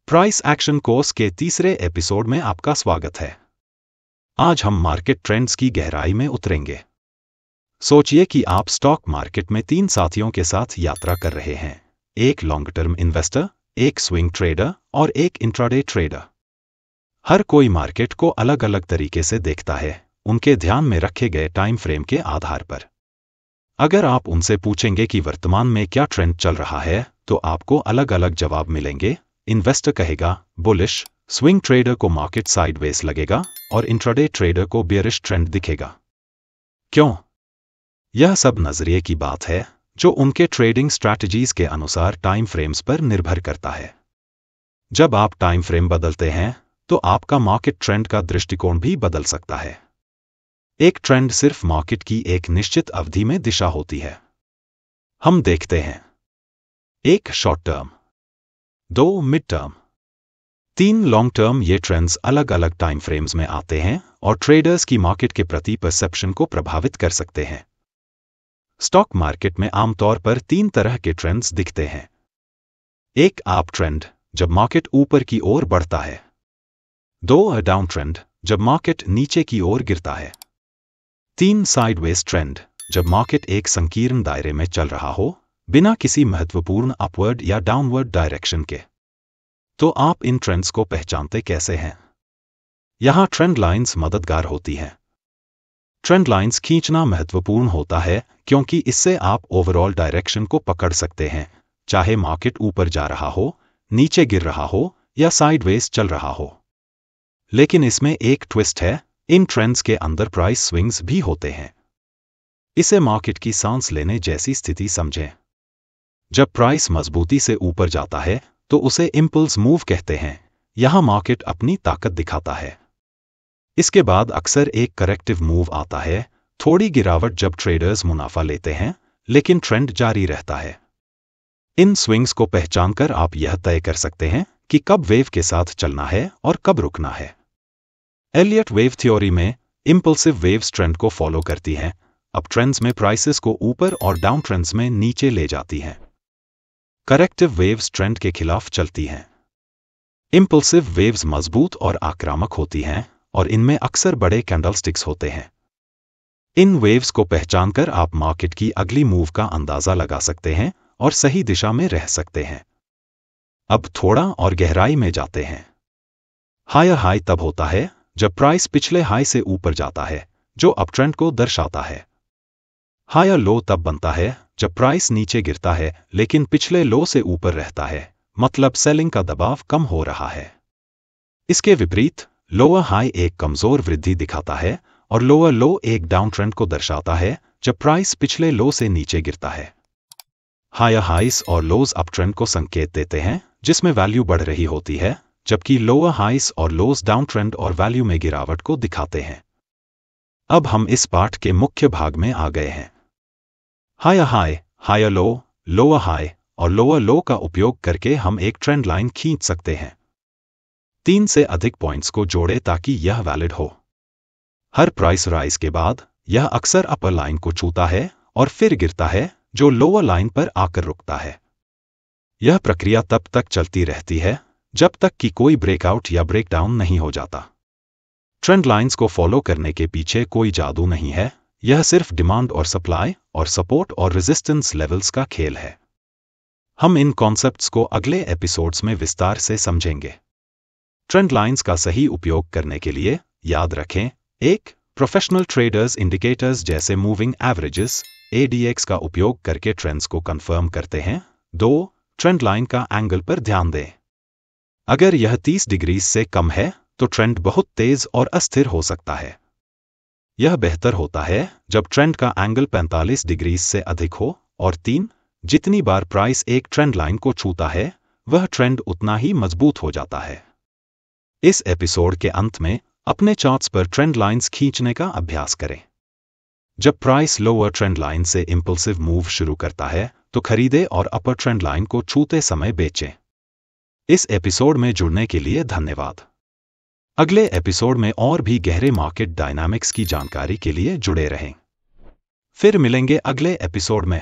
Price action course के तीसरे episode में आपका स्वागत है। आज हम मार्केट ट्रेंड्स की गहराई में उतरेंगे। सोचिए कि आप स्टॉक मार्केट में 3 साथियों के साथ यात्रा कर रहे हैं, एक लॉन्ग टर्म इन्वेस्टर, एक स्विंग ट्रेडर और एक इंट्राडे ट्रेडर। हर कोई मार्केट को अलग अलग तरीके से देखता है, उनके ध्यान में रखे गए टाइम फ्रेम के आधार पर। अगर आप उनसे पूछेंगे कि वर्तमान में क्या ट्रेंड चल रहा है, तो आपको अलग अलग जवाब मिलेंगे। इन्वेस्टर कहेगा बुलिश, स्विंग ट्रेडर को मार्केट साइडवेज लगेगा और इंट्राडे ट्रेडर को बेयरिश ट्रेंड दिखेगा। क्यों? यह सब नजरिए की बात है, जो उनके ट्रेडिंग स्ट्रैटेजीज के अनुसार टाइम फ्रेम्स पर निर्भर करता है। जब आप टाइम फ्रेम बदलते हैं, तो आपका मार्केट ट्रेंड का दृष्टिकोण भी बदल सकता है। एक ट्रेंड सिर्फ मार्केट की एक निश्चित अवधि में दिशा होती है। हम देखते हैं 1 short term, 2 mid term, 3 long term. ये ट्रेंड्स अलग अलग टाइम फ्रेम्स में आते हैं और ट्रेडर्स की मार्केट के प्रति परसेप्शन को प्रभावित कर सकते हैं। स्टॉक मार्केट में आमतौर पर 3 तरह के ट्रेंड्स दिखते हैं। एक अप ट्रेंड, जब मार्केट ऊपर की ओर बढ़ता है। 2 डाउन ट्रेंड, जब मार्केट नीचे की ओर गिरता है। 3 साइडवेज ट्रेंड, जब मार्केट एक संकीर्ण दायरे में चल रहा हो, बिना किसी महत्वपूर्ण अपवर्ड या डाउनवर्ड डायरेक्शन के। तो आप इन ट्रेंड्स को पहचानते कैसे हैं? यहां ट्रेंड लाइंस मददगार होती हैं। ट्रेंड लाइंस खींचना महत्वपूर्ण होता है, क्योंकि इससे आप ओवरऑल डायरेक्शन को पकड़ सकते हैं, चाहे मार्केट ऊपर जा रहा हो, नीचे गिर रहा हो या साइडवेज चल रहा हो। लेकिन इसमें एक ट्विस्ट है, इन ट्रेंड्स के अंदर प्राइस स्विंग्स भी होते हैं। इसे मार्केट की सांस लेने जैसी स्थिति समझें। जब प्राइस मजबूती से ऊपर जाता है, तो उसे इंपल्स मूव कहते हैं। यहां मार्केट अपनी ताकत दिखाता है। इसके बाद अक्सर एक करेक्टिव मूव आता है, थोड़ी गिरावट, जब ट्रेडर्स मुनाफा लेते हैं, लेकिन ट्रेंड जारी रहता है। इन स्विंग्स को पहचानकर आप यह तय कर सकते हैं कि कब वेव के साथ चलना है और कब रुकना है। एलियट वेव थ्योरी में इंपल्सिव वेव्स ट्रेंड को फॉलो करती हैं, अप ट्रेंड्स में प्राइसेस को ऊपर और डाउन ट्रेंड्स में नीचे ले जाती हैं। करेक्टिव वेव्स ट्रेंड के खिलाफ चलती हैं। इंपल्सिव वेव्स मजबूत और आक्रामक होती हैं और इनमें अक्सर बड़े कैंडलस्टिक्स होते हैं। इन वेव्स को पहचानकर आप मार्केट की अगली मूव का अंदाजा लगा सकते हैं और सही दिशा में रह सकते हैं। अब थोड़ा और गहराई में जाते हैं। हायर हाई तब होता है जब प्राइस पिछले हाई से ऊपर जाता है, जो अपट्रेंड को दर्शाता है। हायर लो तब बनता है जब प्राइस नीचे गिरता है, लेकिन पिछले लो से ऊपर रहता है, मतलब सेलिंग का दबाव कम हो रहा है। इसके विपरीत लोअर हाई एक कमजोर वृद्धि दिखाता है और लोअर लो एक डाउन ट्रेंड को दर्शाता है, जब प्राइस पिछले लो से नीचे गिरता है। हायर हाइस और लोज अप ट्रेंड को संकेत देते हैं, जिसमें वैल्यू बढ़ रही होती है, जबकि लोअर हाइस और लोज डाउन ट्रेंड और वैल्यू में गिरावट को दिखाते हैं। अब हम इस पाठ के मुख्य भाग में आ गए हैं। Higher high, higher low, lower high और लोअर लो का उपयोग करके हम एक ट्रेंड लाइन खींच सकते हैं। 3 से अधिक पॉइंट्स को जोड़े ताकि यह वैलिड हो। हर प्राइस राइज के बाद यह अक्सर अपर लाइन को छूता है और फिर गिरता है, जो लोअर लाइन पर आकर रुकता है। यह प्रक्रिया तब तक चलती रहती है जब तक कि कोई ब्रेकआउट या ब्रेकडाउन नहीं हो जाता। ट्रेंड लाइंस को फॉलो करने के पीछे कोई जादू नहीं है, यह सिर्फ डिमांड और सप्लाई और सपोर्ट और रेजिस्टेंस लेवल्स का खेल है। हम इन कॉन्सेप्ट्स को अगले एपिसोड्स में विस्तार से समझेंगे। ट्रेंड लाइंस का सही उपयोग करने के लिए याद रखें: 1. प्रोफेशनल ट्रेडर्स इंडिकेटर्स जैसे मूविंग एवरेजेस ADX का उपयोग करके ट्रेंड्स को कंफर्म करते हैं। 2. ट्रेंड लाइन का एंगल पर ध्यान दें। अगर यह 30 डिग्री से कम है, तो ट्रेंड बहुत तेज और अस्थिर हो सकता है। यह बेहतर होता है जब ट्रेंड का एंगल 45 डिग्री से अधिक हो। और 3. जितनी बार प्राइस एक ट्रेंड लाइन को छूता है, वह ट्रेंड उतना ही मजबूत हो जाता है। इस एपिसोड के अंत में अपने चार्ट्स पर ट्रेंड लाइंस खींचने का अभ्यास करें। जब प्राइस लोअर ट्रेंड लाइन से इंपल्सिव मूव शुरू करता है, तो खरीदें और अपर ट्रेंड लाइन को छूते समय बेचें। इस एपिसोड में जुड़ने के लिए धन्यवाद। अगले एपिसोड में और भी गहरे मार्केट डायनामिक्स की जानकारी के लिए जुड़े रहें। फिर मिलेंगे अगले एपिसोड में।